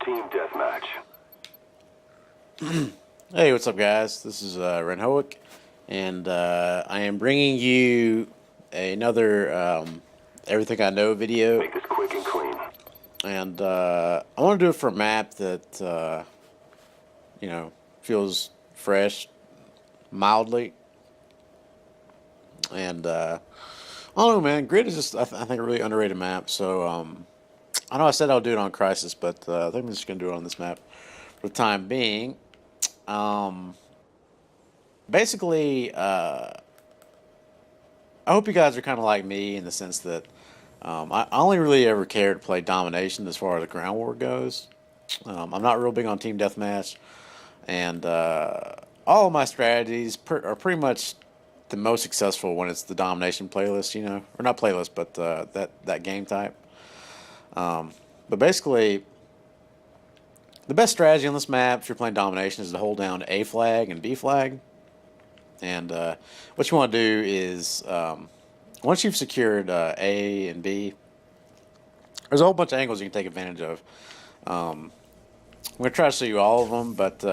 Team deathmatch. Hey, what's up, guys? This is Renhoic, and I am bringing you another Everything I Know video. Make this quick and clean. And I want to do it for a map that, feels fresh, mildly. And I don't know, man. Grid is just, I think, a really underrated map. So I know I said I'll do it on Crisis, but I think I'm just going to do it on this map for the time being. Um, basically, I hope you guys are kind of like me in the sense that I only really ever care to play domination as far as the ground war goes. I'm not real big on team deathmatch, and all of my strategies are pretty much the most successful when it's the domination playlist, or not playlist, but that game type. But basically, the best strategy on this map if you're playing domination is to hold down A flag and B flag. And what you want to do is, once you've secured A and B, there's a whole bunch of angles you can take advantage of. I'm going to try to show you all of them, but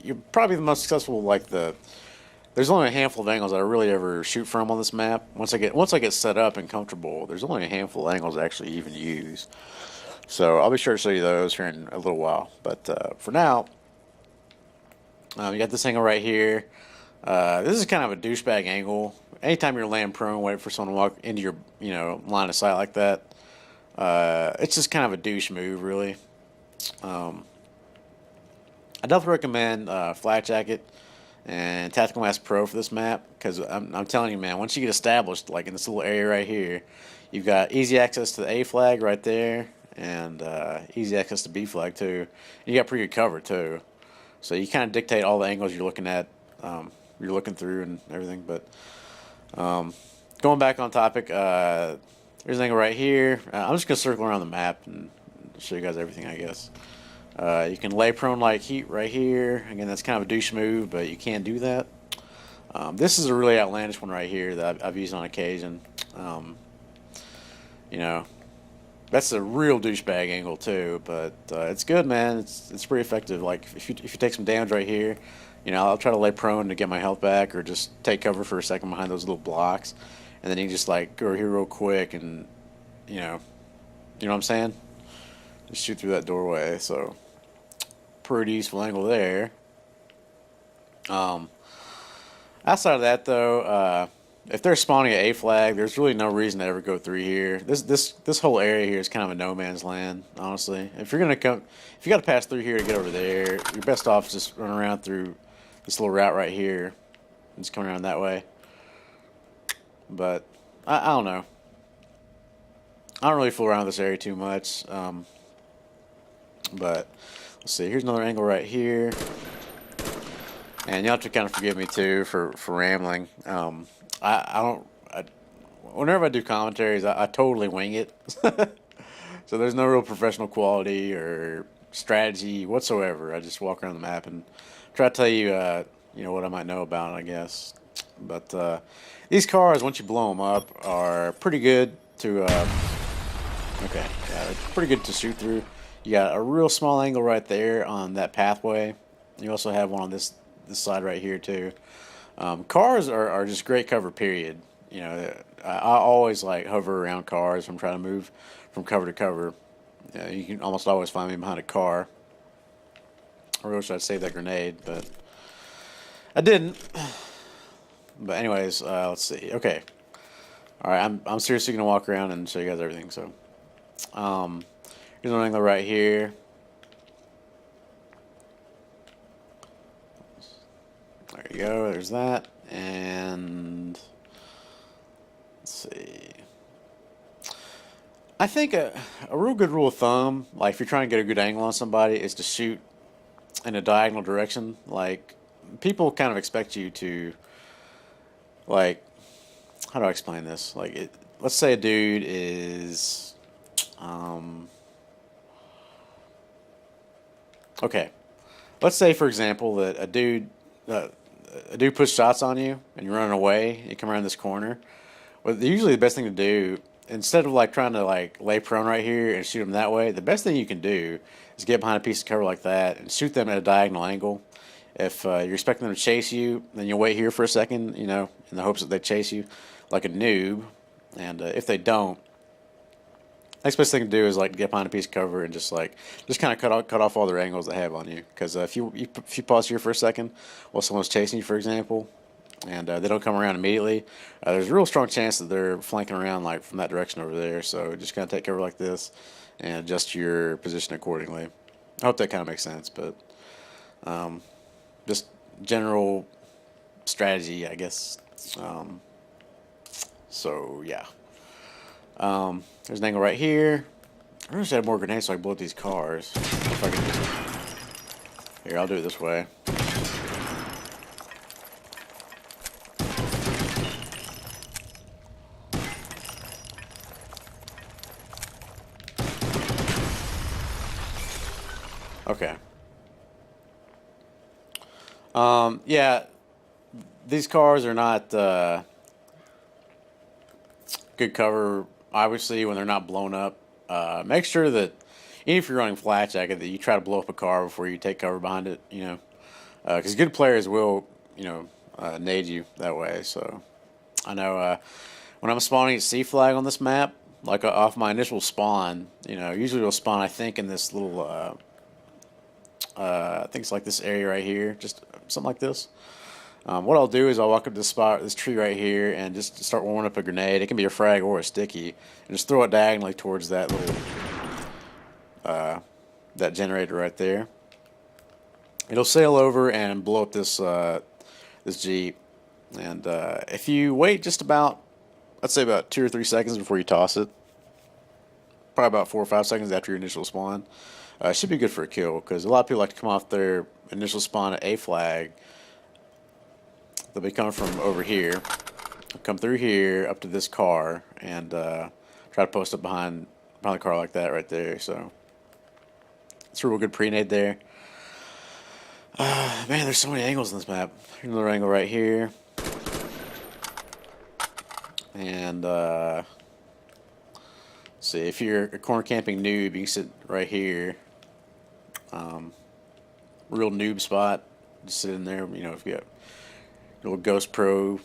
you're probably the most successful. There's only a handful of angles that I really ever shoot from on this map. Once I get set up and comfortable, there's only a handful of angles I actually even use. So I'll be sure to show you those here in a little while. But for now, you got this angle right here. This is kind of a douchebag angle. Anytime you're laying prone, waiting for someone to walk into your line of sight like that, it's just kind of a douche move, really. I definitely recommend Flak Jacket and Tactical Mask Pro for this map because I'm telling you, man, once you get established, like in this little area right here, you've got easy access to the A flag right there and easy access to B flag too. And you got pretty good cover too. So you kind of dictate all the angles you're looking at, you're looking through and everything. But going back on topic, there's an angle right here. I'm just going to circle around the map and show you guys everything, I guess. You can lay prone like heat right here. Again, that's kind of a douche move, but you can't do that. This is a really outlandish one right here that I've used on occasion. That's a real douchebag angle too, but it's good, man. It's pretty effective. Like if you take some damage right here, I'll try to lay prone to get my health back, or just take cover for a second behind those little blocks, and then you can just like go here real quick, and you know what I'm saying? Just shoot through that doorway. So pretty useful angle there. Outside of that though, if they're spawning at A flag, there's really no reason to ever go through here. This whole area here is kind of a no man's land, honestly. If you got to pass through here to get over there, you're best off just running around through this little route right here and just coming around that way. But I don't know. I don't really fool around with this area too much. But let's see. Here's another angle right here, and you'll have to kind of forgive me too for rambling. Whenever I do commentaries, I totally wing it. So there's no real professional quality or strategy whatsoever. I just walk around the map and try to tell you, what I might know about it, I guess. But these cars, once you blow them up, are pretty good to. Okay, yeah, they're pretty good to shoot through. You got a real small angle right there on that pathway. You also have one on this side right here too. Cars are just great cover, period. I always like hover around cars. I'm trying to move from cover to cover. You can almost always find me behind a car. I really wish I'd saved that grenade, but I didn't. But anyways, let's see. Okay, all right. I'm seriously gonna walk around and show you guys everything. So, here's one angle right here. There you go. There's that. And let's see. I think a real good rule of thumb, like if you're trying to get a good angle on somebody, is to shoot in a diagonal direction. Like people kind of expect you to, like, how do I explain this? Let's say a dude is, okay. Let's say, for example, that a dude puts shots on you and you're running away. You come around this corner. Well, usually the best thing to do instead of like trying to like lay prone right here and shoot them that way, the best thing you can do is get behind a piece of cover like that and shoot them at a diagonal angle. If you're expecting them to chase you, then you'll wait here for a second, you know, in the hopes that they chase you like a noob. And if they don't, next best thing to do is like get behind a piece of cover and just kind of cut off all their angles they have on you. Because if you pause here for a second while someone's chasing you, for example, and they don't come around immediately, there's a real strong chance that they're flanking around like from that direction over there. So just kind of take cover like this and adjust your position accordingly. I hope that kind of makes sense, but just general strategy, I guess. So yeah. There's an angle right here. I wish I had more grenades so I could blow up these cars. If I can... Here, I'll do it this way. Okay. Yeah, these cars are not good cover, obviously, when they're not blown up. Make sure that, even if you're running flat jacket, that you try to blow up a car before you take cover behind it, you know. Because good players will, you know, nade you that way. So, I know when I'm spawning at C flag on this map, like off my initial spawn, you know, usually it'll spawn, I think, in this little... I think it's like this area right here, just something like this. What I'll do is I'll walk up to this spot, this tree right here, and just start warming up a grenade. It can be a frag or a sticky, and just throw it diagonally towards that little that generator right there. It'll sail over and blow up this this Jeep. And if you wait just about, let's say about 2 or 3 seconds before you toss it, probably about 4 or 5 seconds after your initial spawn, it should be good for a kill, because a lot of people like to come off their initial spawn at A flag. They'll be coming from over here, come through here up to this car, and try to post up behind the car like that right there. So it's a real good pre-nade there. Man, there's so many angles in this map. Here's another angle right here, and let's see, if you're a corner camping noob, you can sit right here. Real noob spot. Just sit in there, you know, if you got a little Ghost Pro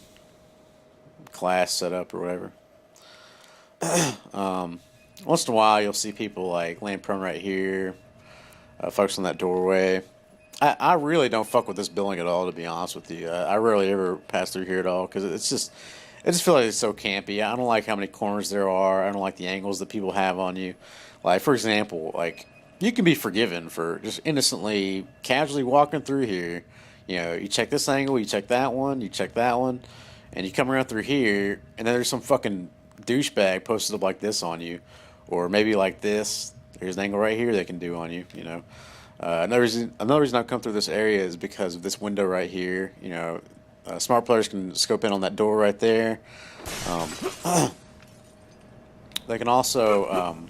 class set up or whatever. Once in a while, you'll see people like land prone right here, focus on that doorway. I really don't fuck with this building at all, to be honest with you. I rarely ever pass through here at all, because I just feel like it's so campy. I don't like how many corners there are. I don't like the angles that people have on you. Like, for example, like, you can be forgiven for just innocently, casually walking through here. You know, you check this angle, you check that one, you check that one, and you come around through here, and then there's some fucking douchebag posted up like this on you, or maybe like this. There's an angle right here they can do on you, you know. Another reason I've come through this area is because of this window right here. You know, smart players can scope in on that door right there. They can also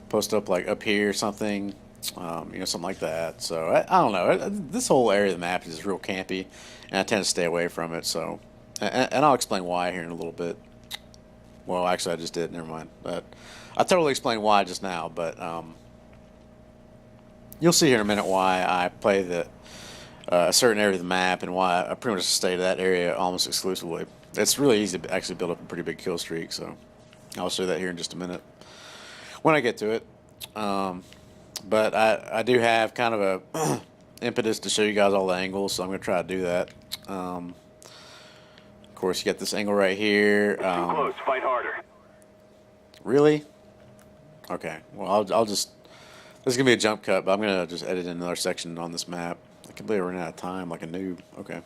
post up like up here or something, you know, something like that. So I don't know. This whole area of the map is real campy, and I tend to stay away from it. So, and I'll explain why here in a little bit. Well, actually, I just did. Never mind. But I totally explained why just now. But you'll see here in a minute why I play a certain area of the map, and why I pretty much stay to that area almost exclusively. It's really easy to actually build up a pretty big kill streak. So I'll show that here in just a minute when I get to it. But I do have kind of a impetus to show you guys all the angles, so I'm going to try to do that. Of course, you got this angle right here. Too close. Fight harder. Really? Okay. Well, I'll just... This is going to be a jump cut, but I'm going to just edit in another section on this map. I can believe we're running out of time like a noob. Okay.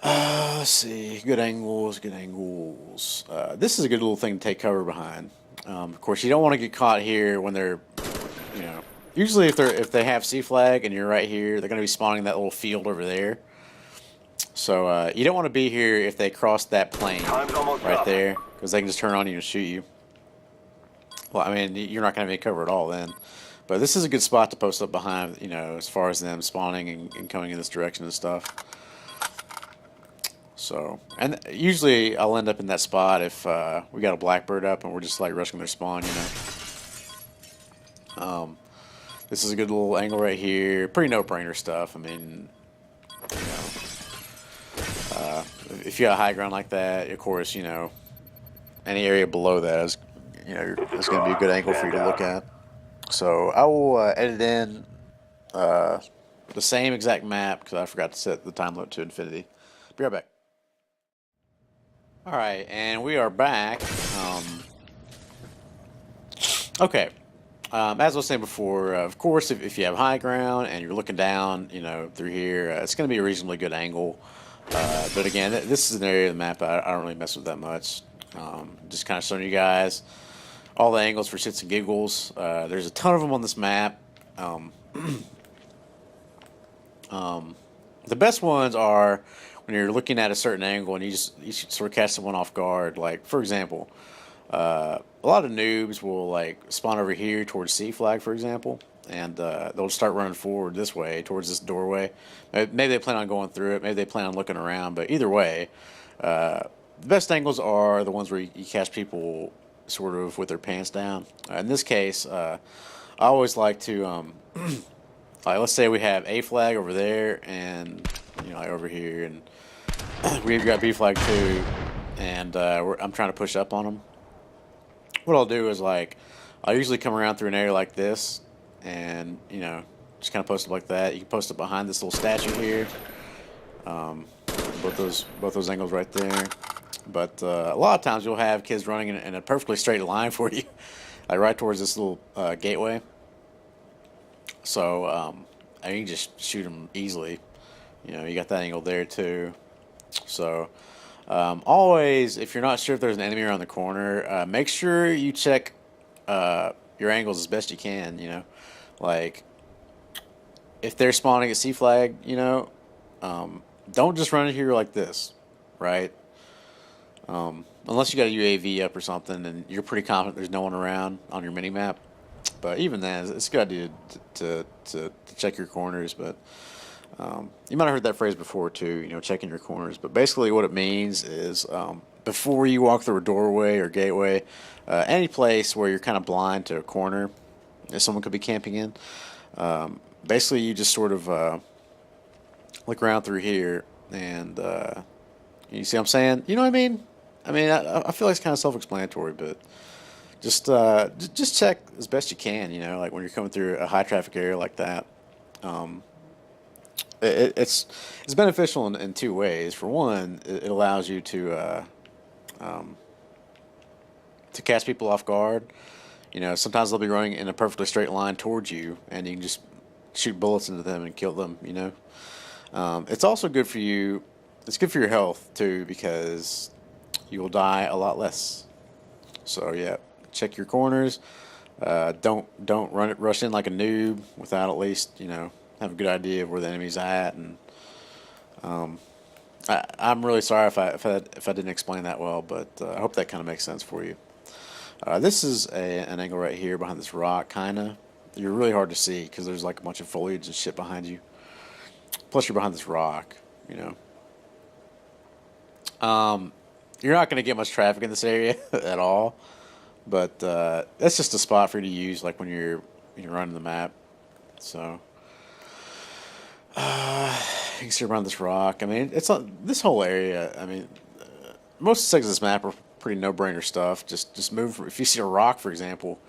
Let's see. Good angles, good angles. This is a good little thing to take cover behind. Of course, you don't want to get caught here when they're, you know, usually if they have C flag and you're right here, they're going to be spawning that little field over there. So you don't want to be here if they cross that plane right there, because they can just turn on you and shoot you. Well, I mean, you're not going to have any cover at all then. But this is a good spot to post up behind, you know, as far as them spawning and coming in this direction and stuff. So, and usually I'll end up in that spot if we got a blackbird up and we're just like rushing their spawn, you know. This is a good little angle right here. Pretty no-brainer stuff. I mean, you know, if you got high ground like that, of course, you know, any area below that is, you know, it's going to be a good angle for you to look at. So I will edit in uh, the same exact map because I forgot to set the time limit to infinity. Be right back. All right, and we are back. Okay. As I was saying before, of course, if you have high ground and you're looking down, you know, through here, it's going to be a reasonably good angle. But again, this is an area of the map I don't really mess with that much. Just kind of showing you guys all the angles for shits and giggles. There's a ton of them on this map. The best ones are when you're looking at a certain angle and you sort of catch someone off guard. Like, for example, a lot of noobs will like spawn over here towards C flag, for example, and they'll start running forward this way towards this doorway. Maybe they plan on going through it. Maybe they plan on looking around. But either way, the best angles are the ones where you catch people sort of with their pants down. In this case, I always like to, like, let's say we have A flag over there and, you know, like over here, and we've got B flag too, and I'm trying to push up on them. What I'll do is, like, I'll usually come around through an area like this and, you know, just kind of post it like that. You can post it behind this little statue here. Both those angles right there. But a lot of times you'll have kids running in a perfectly straight line for you, like right towards this little gateway. So I mean, you can just shoot them easily. You know, you got that angle there too. So always, if you're not sure if there's an enemy around the corner, make sure you check your angles as best you can. You know, like if they're spawning at C flag, you know, don't just run in here like this, right? Unless you got a UAV up or something and you're pretty confident there's no one around on your mini map. But even then, it's a good idea to check your corners. But you might have heard that phrase before too, you know, checking your corners. But basically, what it means is before you walk through a doorway or gateway, any place where you're kind of blind to a corner that someone could be camping in, basically you just sort of look around through here and you see what I'm saying? You know what I mean? I feel like it's kind of self-explanatory, but just check as best you can. You know, like when you're coming through a high traffic area like that. Um, it's beneficial in two ways. For one, it allows you to catch people off guard. You know, sometimes they'll be running in a perfectly straight line towards you, and you can just shoot bullets into them and kill them. You know, it's also good for you. It's good for your health too because you will die a lot less. So yeah, check your corners. Don't rush in like a noob without at least, you know, have a good idea of where the enemy's at. And I'm really sorry if I didn't explain that well, but I hope that kind of makes sense for you. This is an angle right here behind this rock, kinda. You're really hard to see because there's like a bunch of foliage and shit behind you. Plus, you're behind this rock, you know. You're not going to get much traffic in this area at all, but that's just a spot for you to use, like when you're running the map. So you can see around this rock. I mean, it's this whole area. I mean, most things of this map are pretty no-brainer stuff. Just move. If you see a rock, for example,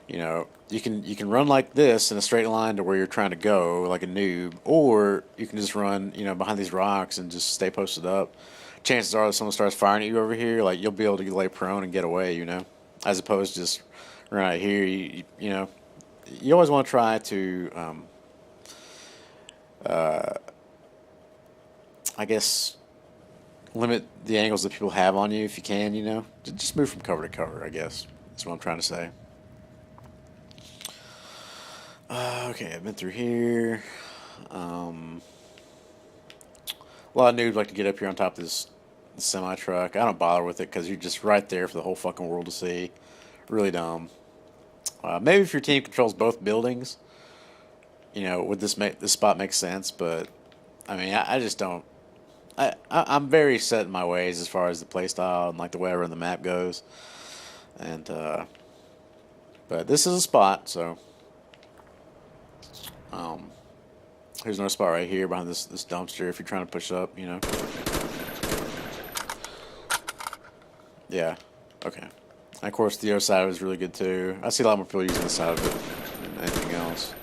you know you can run like this in a straight line to where you're trying to go, like a noob, or you can just run, you know, behind these rocks and just stay posted up. Chances are that someone starts firing at you over here, like you'll be able to lay prone and get away, you know, as opposed to just right here. You know, you always want to try to, I guess, limit the angles that people have on you if you can. You know, just move from cover to cover. I guess that's what I'm trying to say. Okay, I've been through here. A lot of noobs like to get up here on top of this semi truck. I don't bother with it because you're just right there for the whole fucking world to see. Really dumb. Maybe if your team controls both buildings, you know, would this spot make sense? But I mean, I just don't. I'm very set in my ways as far as the play style and like the way I run the map goes. And but this is a spot, so um, here's another spot right here behind this dumpster. If you're trying to push up, you know. Yeah. Okay. And of course, the other side is really good too. I see a lot more people using this side of it than anything else.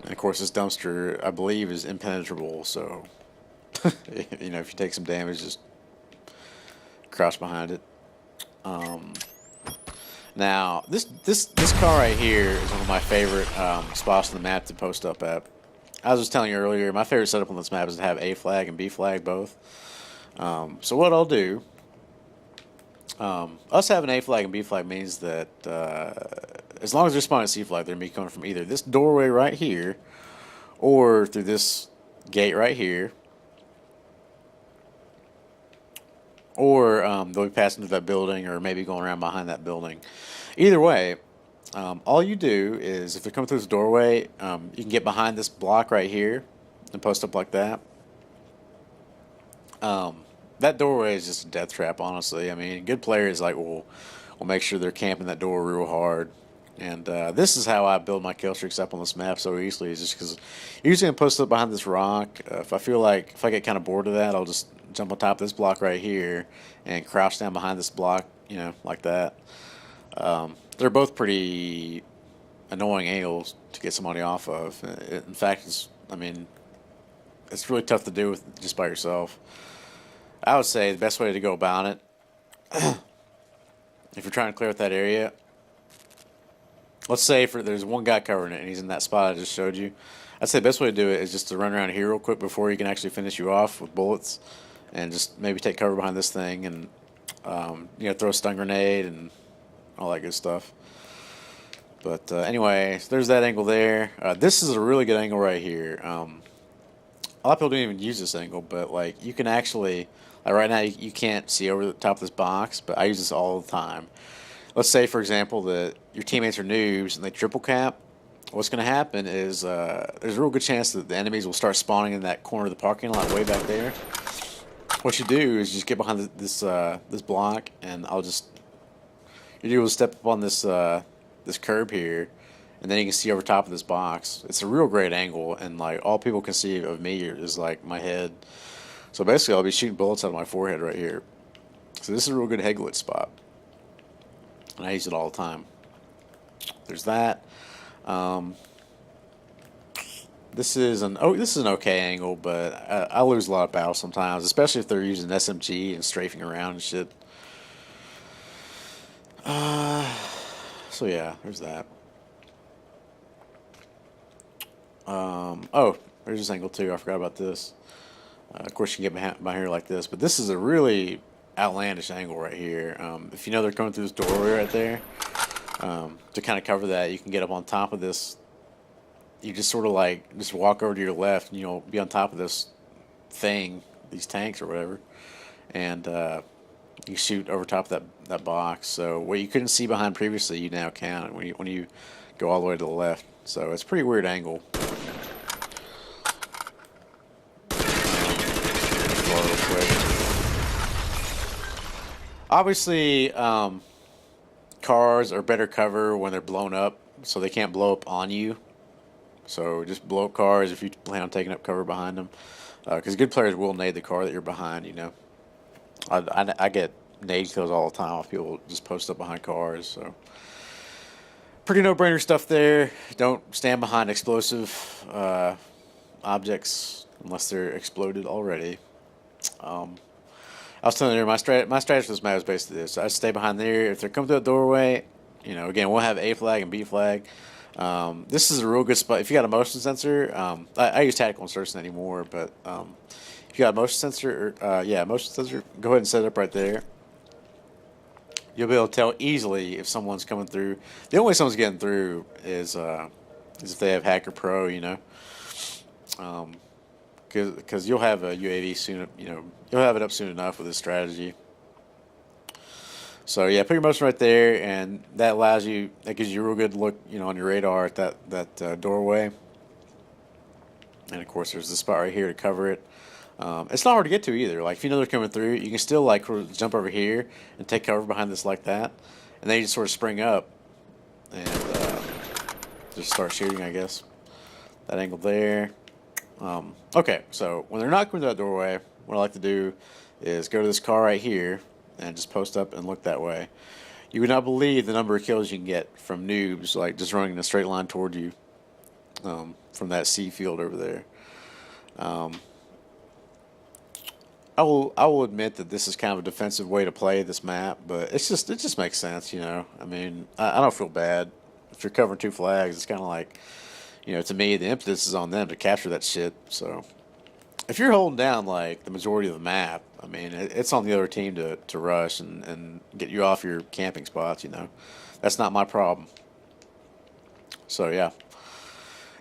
And of course, this dumpster, I believe, is impenetrable. So, you know, if you take some damage, just crouch behind it. Um, Now, this car right here is one of my favorite spots on the map to post up at. I was just telling you earlier, my favorite setup on this map is to have A flag and B flag both. So what I'll do, us having A flag and B flag means that as long as they're spawning C flag, they're gonna be coming from either this doorway right here or through this gate right here, or they'll be passing through that building, or maybe going around behind that building. Either way, all you do is if they're coming through this doorway, you can get behind this block right here and post up like that. That doorway is just a death trap, honestly. I mean, good players like will make sure they're camping that door real hard. And this is how I build my kill streaks up on this map so easily. Is just because usually I'm posted up behind this rock. If I feel like if I get kind of bored of that, I'll just jump on top of this block right here and crouch down behind this block, you know, like that. They're both pretty annoying angles to get somebody off of. In fact, I mean, it's really tough to do with just by yourself. I would say the best way to go about it, if you're trying to clear out that area, let's say there's one guy covering it and he's in that spot I just showed you. I'd say the best way to do it is just to run around here real quick before he can actually finish you off with bullets, and just maybe take cover behind this thing and you know, throw a stun grenade and all that good stuff. But anyway, so there's that angle there. This is a really good angle right here. A lot of people don't even use this angle, but like you can actually, like right now you can't see over the top of this box, but I use this all the time. Let's say, for example, that your teammates are noobs and they triple cap. What's going to happen is there's a real good chance that the enemies will start spawning in that corner of the parking lot way back there. What you do is just get behind this block, and you do is step up on this curb here, and then you can see over top of this box. It's a real great angle, and like all people can see of me is like my head. So basically, I'll be shooting bullets out of my forehead right here. So this is a real good head glitch spot, and I use it all the time. There's that. This is an okay angle, but I lose a lot of battles sometimes, especially if they're using SMG and strafing around and shit. So yeah, there's that. Oh, there's this angle too. I forgot about this. Of course, you can get behind here like this, but this is a really outlandish angle right here. If you know they're coming through this doorway right there, to kind of cover that, you can get up on top of this. You just sort of like just walk over to your left, and you'll be on top of this thing, these tanks or whatever, and you shoot over top of that box. So what you couldn't see behind previously, you now can when you go all the way to the left. So it's a pretty weird angle. Obviously, cars are better cover when they're blown up, so they can't blow up on you. So just blow up cars if you plan on taking up cover behind them, because good players will nade the car that you're behind. You know, I get nade kills all the time if people just post up behind cars. So pretty no-brainer stuff there. Don't stand behind explosive objects unless they're exploded already. I was telling you, my strategy for this map is basically this. I stay behind there. If they're coming through a doorway, you know, again, we'll have A flag and B flag. This is a real good spot. If you got a motion sensor, I use tactical insertion anymore, but if you got a motion sensor, motion sensor, go ahead and set it up right there. You'll be able to tell easily if someone's coming through. The only way someone's getting through is if they have Hacker Pro, you know. Because you'll have a UAV soon, you know, you'll have it up soon enough with this strategy. So yeah, put your motion right there, and that gives you a real good look, you know, on your radar at that doorway. And of course, there's this spot right here to cover it. It's not hard to get to either. Like if you know they're coming through, you can still like jump over here and take cover behind this like that, and then you just sort of spring up and just start shooting. I guess that angle there. Okay, so when they're not coming to that doorway, what I like to do is go to this car right here and just post up and look that way. You would not believe the number of kills you can get from noobs, like just running in a straight line toward you from that C field over there. I will admit that this is kind of a defensive way to play this map, but it just makes sense, you know. I mean, I don't feel bad if you're covering two flags. It's kind of like, you know, to me the impetus is on them to capture that shit. So if you're holding down like the majority of the map, I mean, it's on the other team to rush and get you off your camping spots. You know, that's not my problem. So yeah,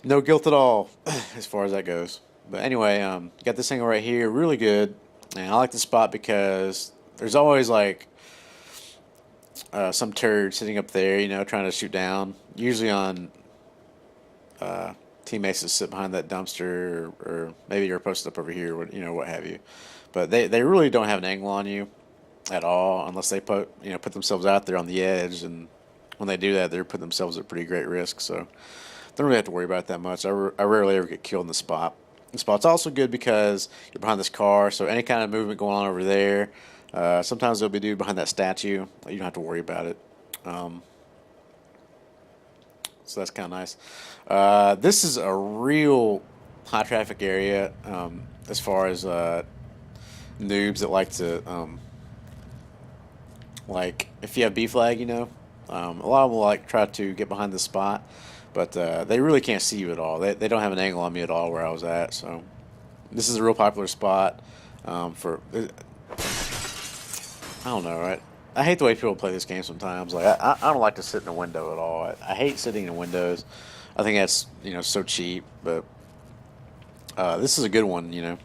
no guilt at all as far as that goes. But anyway, got this angle right here, really good, and I like the spot because there's always like some turd sitting up there, you know, trying to shoot down. Usually on teammates that sit behind that dumpster, or maybe you're posted up over here, you know, what have you. But they really don't have an angle on you at all unless they put themselves out there on the edge, and when they do that, they're putting themselves at pretty great risk. So don't really have to worry about it that much. I rarely ever get killed in the spot. The spot's also good because you're behind this car, so any kind of movement going on over there, sometimes there'll be a dude behind that statue. You don't have to worry about it. So that's kind of nice. This is a real high traffic area as far as noobs that like to like if you have B flag, you know, a lot of them will like try to get behind the spot, but they really can't see you at all. They don't have an angle on me at all where I was at. So this is a real popular spot for. I don't know, right? I hate the way people play this game sometimes. Like I don't like to sit in a window at all. I hate sitting in windows. I think that's, you know, so cheap. But this is a good one. You know,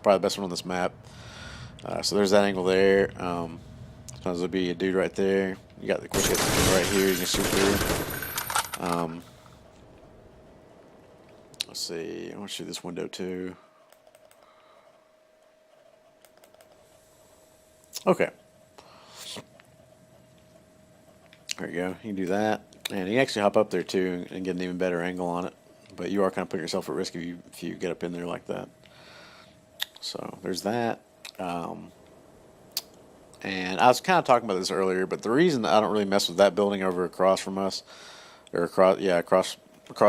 probably the best one on this map. So there's that angle there. Sometimes there'll be a dude right there. You got the quick hit right here. You can shoot through. Let's see. I want to shoot this window too. Okay. There you go. You can do that, and you can actually hop up there too and get an even better angle on it. But you are kind of putting yourself at risk if you get up in there like that. So there's that. And I was kind of talking about this earlier, but the reason I don't really mess with that building over across from us, or across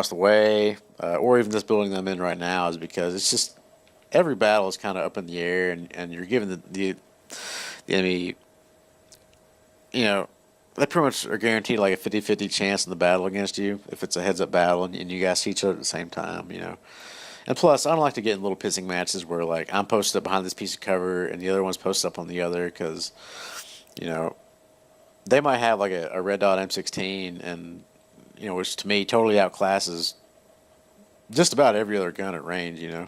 the way, or even this building that I'm in right now, is because it's just every battle is kind of up in the air, and you're giving the enemy, you know, they pretty much are guaranteed like a 50-50 chance in the battle against you if it's a heads-up battle and you guys see each other at the same time, you know. And plus, I don't like to get in little pissing matches where like I'm posted up behind this piece of cover and the other one's posted up on the other, because, you know, they might have like a red dot M16, and, you know, which to me totally outclasses just about every other gun at range, you know,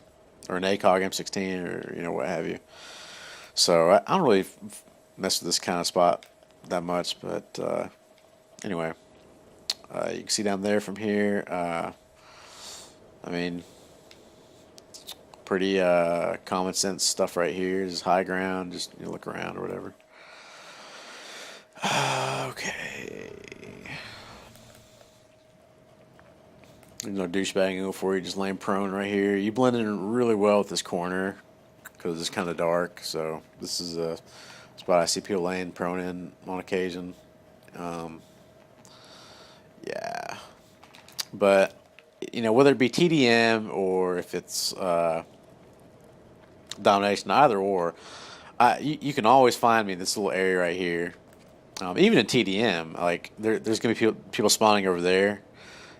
or an ACOG M16 or, you know, what have you. So I don't really mess with this kind of spot that much, but anyway, you can see down there from here. I mean, pretty common sense stuff right here. Just high ground. Just, you know, look around or whatever. Okay. There's no douchebag angle for you. Just laying prone right here. You blend in really well with this corner because it's kind of dark. So this is a spot I see people laying prone in on occasion. Yeah. But, you know, whether it be TDM or if it's domination, either or, you can always find me in this little area right here. Even in TDM, like there's going to be people spawning over there,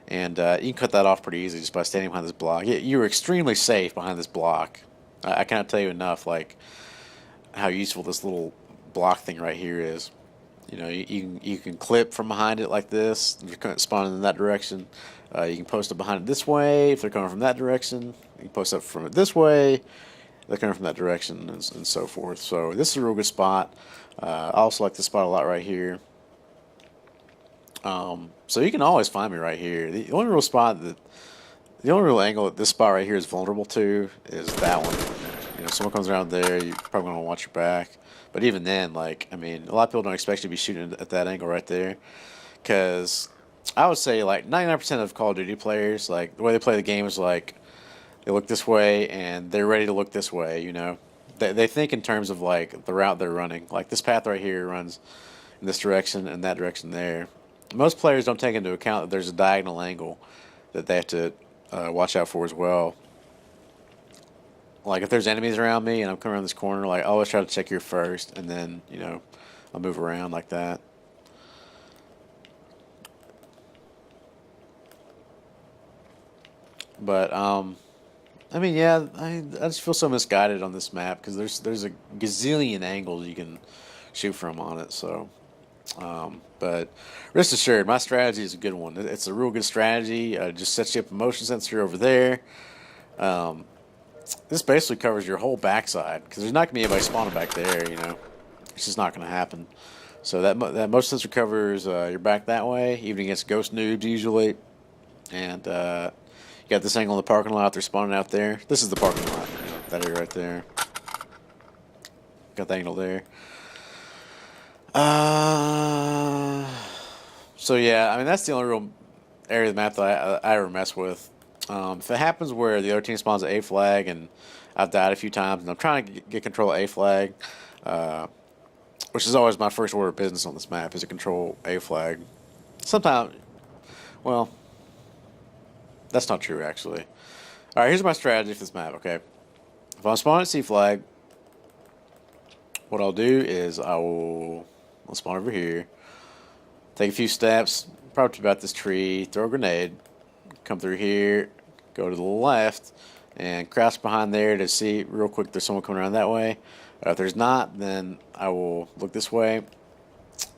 and you can cut that off pretty easily just by standing behind this block. You're extremely safe behind this block. I cannot tell you enough, like, how useful this little block thing right here is. You know, you can clip from behind it like this if you're spawning in that direction. You can post up behind it this way if they're coming from that direction. You can post up from it this way. They're coming from that direction, and so forth. So this is a real good spot. I also like this spot a lot right here. So you can always find me right here. The only real angle that this spot right here is vulnerable to is that one. You someone comes around there, you're probably gonna watch your back. But even then, like, I mean, a lot of people don't expect you to be shooting at that angle right there, because I would say like 99% of Call of Duty players, like the way they play the game is like they look this way and they're ready to look this way. They think in terms of like the route they're running. Like this path right here runs in this direction and that direction there. Most players don't take into account that there's a diagonal angle that they have to watch out for as well. Like if there's enemies around me and I'm coming around this corner, like I always try to check here first, and then I'll move around like that. But I mean, yeah, I just feel so misguided on this map because there's a gazillion angles you can shoot from on it. So, but rest assured, my strategy is a good one. It's a real good strategy. It just sets you up a motion sensor over there. This basically covers your whole backside because there's not gonna be anybody spawning back there. It's just not gonna happen. So that motion sensor covers your back that way, even against ghost noobs usually, and you got this angle in the parking lot. They're spawning out there. This is the parking lot. That area right there. Got the angle there. So yeah, I mean that's the only real area of the map that I ever mess with. If it happens where the other team spawns at A flag and I've died a few times and I'm trying to get control of A flag, which is always my first order of business on this map is to control A flag. Sometimes, well, that's not true actually. All right, here's my strategy for this map. Okay, if I'm spawning at C flag, what I'll do is I'll spawn over here, take a few steps, probably about this tree, throw a grenade, come through here, go to the left, and crouch behind there to see real quick there's someone coming around that way. If there's not, then I will look this way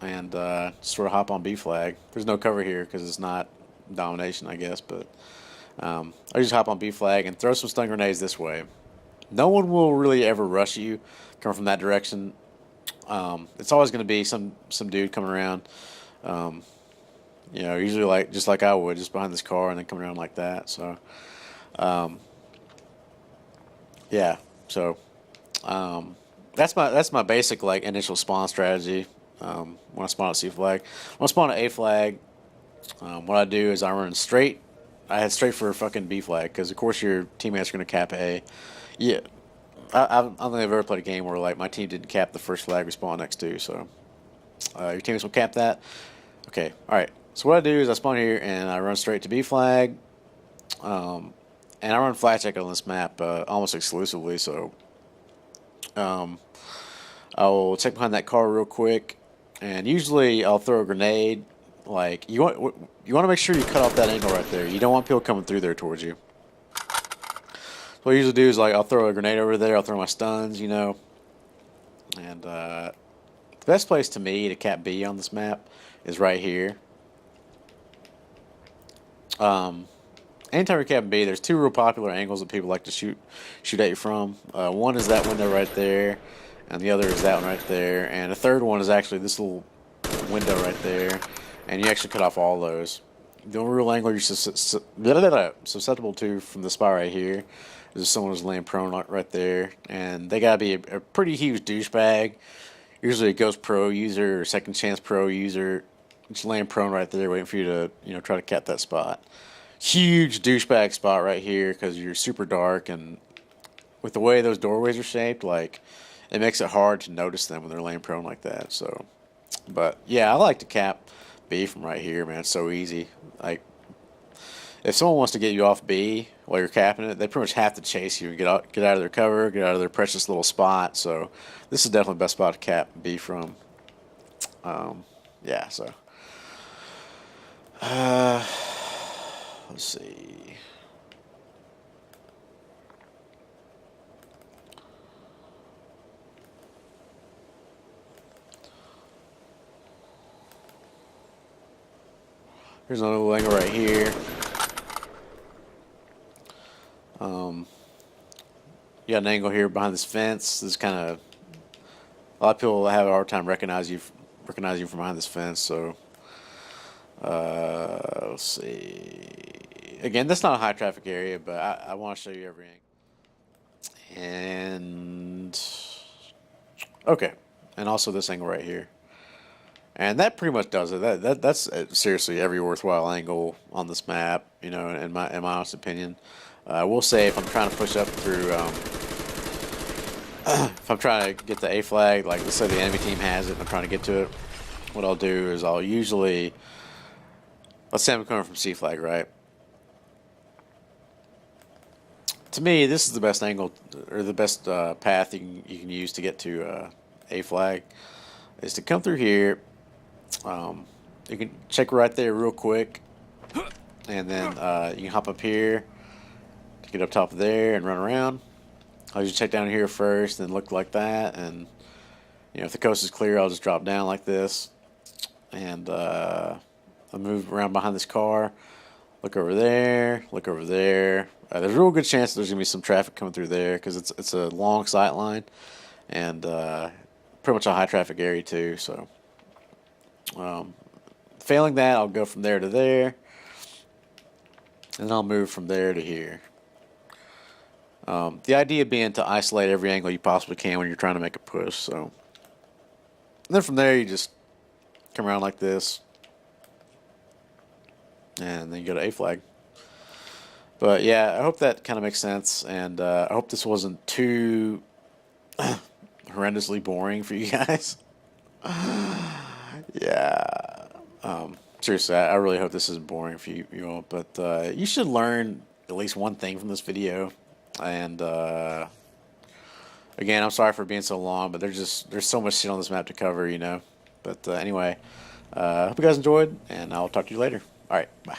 and sort of hop on B flag. There's no cover here because it's not domination, I guess, but I just hop on B flag and throw some stun grenades this way. No one will really ever rush you coming from that direction. It's always going to be some dude coming around. Usually like just like I would, just behind this car and then coming around like that. So, yeah. So, that's my basic like initial spawn strategy. When I spawn at C flag, when I spawn at A flag, what I do is I run straight. I head straight for a fucking B flag because of course your teammates are gonna cap A. Yeah, I don't think I've ever played a game where like my team didn't cap the first flag we spawn next to. So your teammates will cap that. Okay, all right. So what I do is I spawn here and I run straight to B flag, and I run flag check on this map almost exclusively. So I will check behind that car real quick, and usually I'll throw a grenade. Like you want to make sure you cut off that angle right there. You don't want people coming through there towards you. So what I usually do is like I'll throw a grenade over there. I'll throw my stuns, and the best place to me to cap B on this map is right here. Anytime you're capping B, there's two real popular angles that people like to shoot at you from. One is that window right there, and the other is that one right there, and the third one is actually this little window right there, and you actually cut off all those. The only real angle you're susceptible to from the spot right here is if someone is laying prone right there, and they gotta be a pretty huge douchebag, usually a Ghost Pro user or Second Chance Pro user, just laying prone right there, waiting for you to try to cap that spot. Huge douchebag spot right here because you're super dark, and with the way those doorways are shaped, like it makes it hard to notice them when they're laying prone like that. So, but yeah, I like to cap B from right here, man. It's so easy. Like if someone wants to get you off B while you're capping it, they pretty much have to chase you and get out of their cover, get out of their precious little spot. So this is definitely the best spot to cap B from. Yeah. So. Let's see. Here's another little angle right here. You got an angle here behind this fence. This is kind of a lot of people have a hard time recognizing you from behind this fence. So let's see. Again, that's not a high traffic area, but I want to show you every angle. And okay, and also this angle right here. And that pretty much does it. That's seriously every worthwhile angle on this map, you know, in my honest opinion. I will say if I'm trying to push up through, if I'm trying to get the A flag, like let's say the enemy team has it, and I'm trying to get to it, what I'll do is I'll usually, let's say I'm coming from C flag, right? To me, this is the best angle or the best path you can use to get to A flag is to come through here. You can check right there real quick, and then you can hop up here to get up top of there and run around. I'll just check down here first, then look like that, and you know if the coast is clear, I'll just drop down like this, and I'll move around behind this car. Look over there. Look over there. There's a real good chance there's gonna be some traffic coming through there because it's a long sight line, and pretty much a high traffic area too. So, failing that, I'll go from there to there, and I'll move from there to here. The idea being to isolate every angle you possibly can when you're trying to make a push. So, and then from there you just come around like this, and then you go to A flag. But yeah, I hope that kind of makes sense, and I hope this wasn't too horrendously boring for you guys. Yeah. Seriously, I really hope this isn't boring for you all, but you should learn at least one thing from this video. And again, I'm sorry for being so long, but there's so much shit on this map to cover, you know. But anyway, I hope you guys enjoyed, and I'll talk to you later. All right, bye.